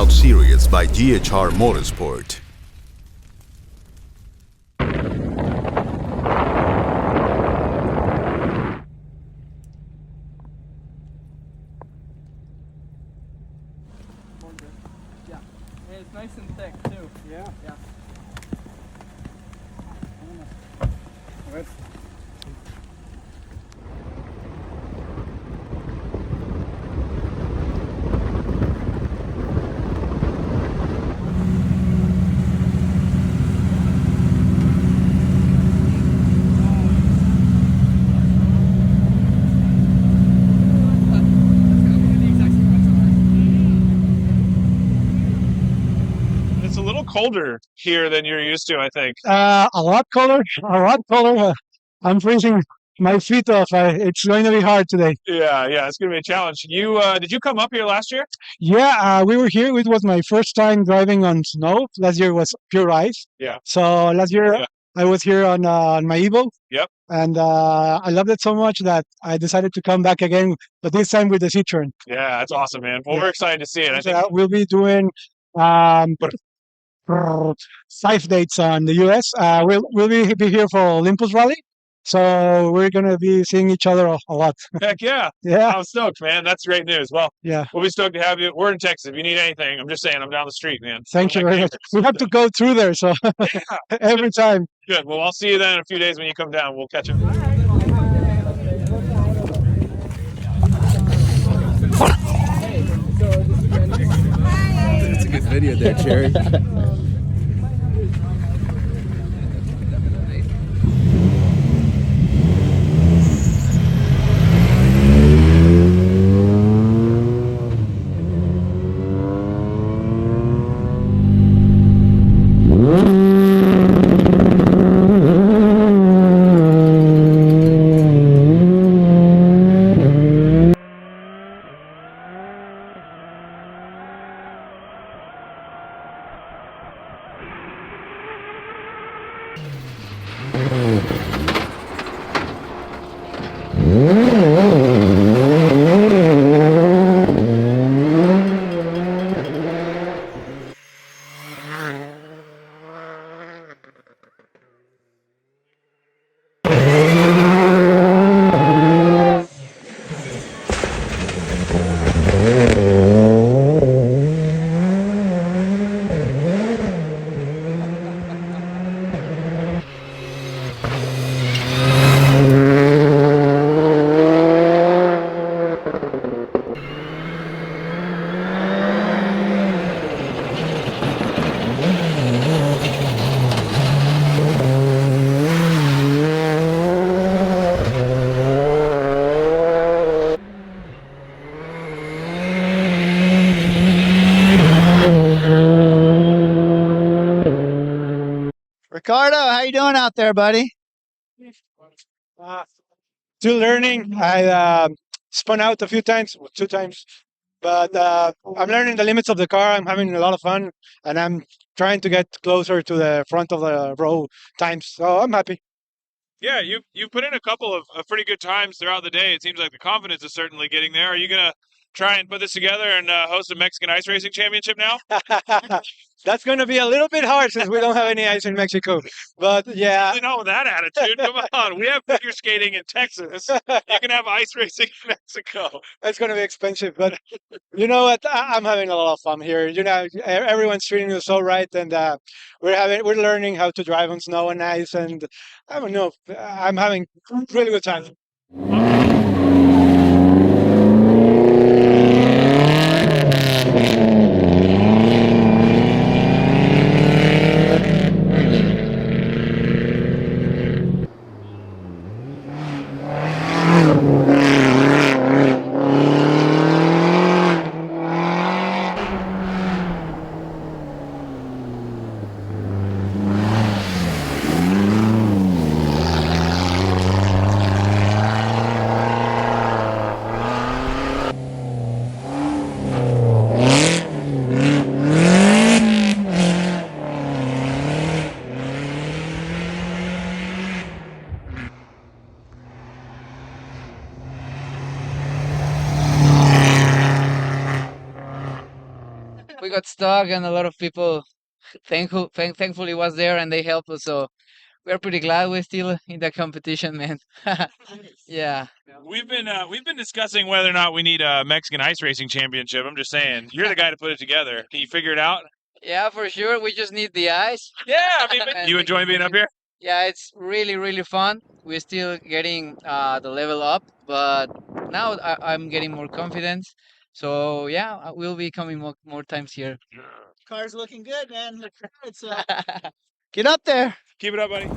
Truck Series by GHR Motorsport. Yeah, and it's nice and thick too. Yeah. Yeah. It's a little colder here than you're used to, I think. A lot colder, a lot colder. I'm freezing my feet off. It's going to be hard today. Yeah, it's gonna be a challenge. You did you come up here last year? Yeah, we were here. It was my first time driving on snow. Last year was pure ice. Yeah. So last year Yeah. I was here on my Evo. Yep. And I loved it so much that I decided to come back again, but this time with the Citroen. Yeah, that's awesome, man. Well, Yeah. we're excited to see it. I So, think we'll be doing 5 dates on the US. We'll be here for Olympus Rally. So we're gonna be seeing each other a lot. heck yeah. Yeah, I'm stoked, man. That's great news. Well, yeah. we'll be stoked to have you. We're in Texas. If you need anything, I'm just saying I'm down the street, man. Thank you One of my very much. neighbors. We have to go through there, so every time. Good. Well, I'll see you then in a few days when you come down. We'll catch up. It's a good video there, Jerry. Ricardo, how you doing out there, buddy? Still learning. I spun out a few times, 2 times, but I'm learning the limits of the car. I'm having a lot of fun, and I'm trying to get closer to the front of the row times. So I'm happy. Yeah, you put in a couple of pretty good times throughout the day. It seems like the confidence is certainly getting there. Are you gonna try and put this together and host a Mexican ice racing championship now? That's going to be a little bit hard since we don't have any ice in Mexico. But yeah, Really not with that attitude. Come on, we have figure skating in Texas. You can have ice racing in Mexico. it's going to be expensive. But you know what? I'm having a lot of fun here. You know, everyone's treating you so right, and we're learning how to drive on snow and ice, and I don't know. I'm having really good time. stuck, and a lot of people thankfully was there, and they helped us. So we're pretty glad we're still in the competition, man. Yeah. We've been discussing whether or not we need a Mexican ice racing championship. I'm just saying, you're the guy to put it together. Can you figure it out? Yeah, for sure. We just need the ice. Yeah, I mean, And you we enjoy can being make up it. here? Yeah, it's really, really fun. We're still getting the level up, but now I'm getting more confidence. So yeah, we'll be coming more times here. Car's looking good, man. Looking good. So get up there. Keep it up, buddy.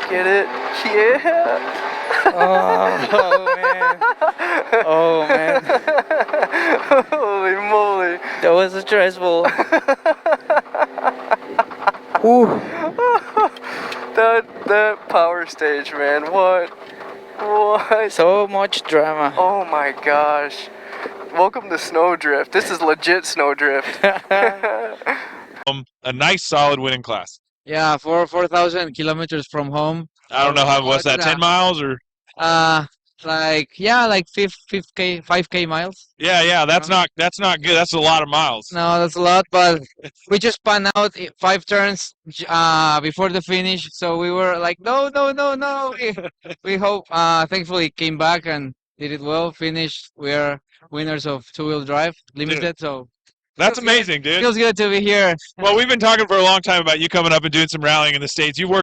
Get it? Yeah. Oh man. Oh man. Holy moly. That was stressful. Ooh. That power stage, man. What? So much drama. Oh my gosh. Welcome to Snowdrift. This is legit Snowdrift. A nice solid winning class. Yeah, 4,000 kilometers from home. I don't know what's that, 10 miles or? like 5k miles. Yeah, that's Uh-huh. not good. That's a lot of miles. No, that's a lot, but we just spun out 5 turns before the finish, so we were like, no, no, no, no. We hope. Thankfully, came back and did it well. Finished. We are winners of two-wheel drive limited, so That's feels good. amazing, dude. Feels good to be here. Well, we've been talking for a long time about you coming up and doing some rallying in the States. You worked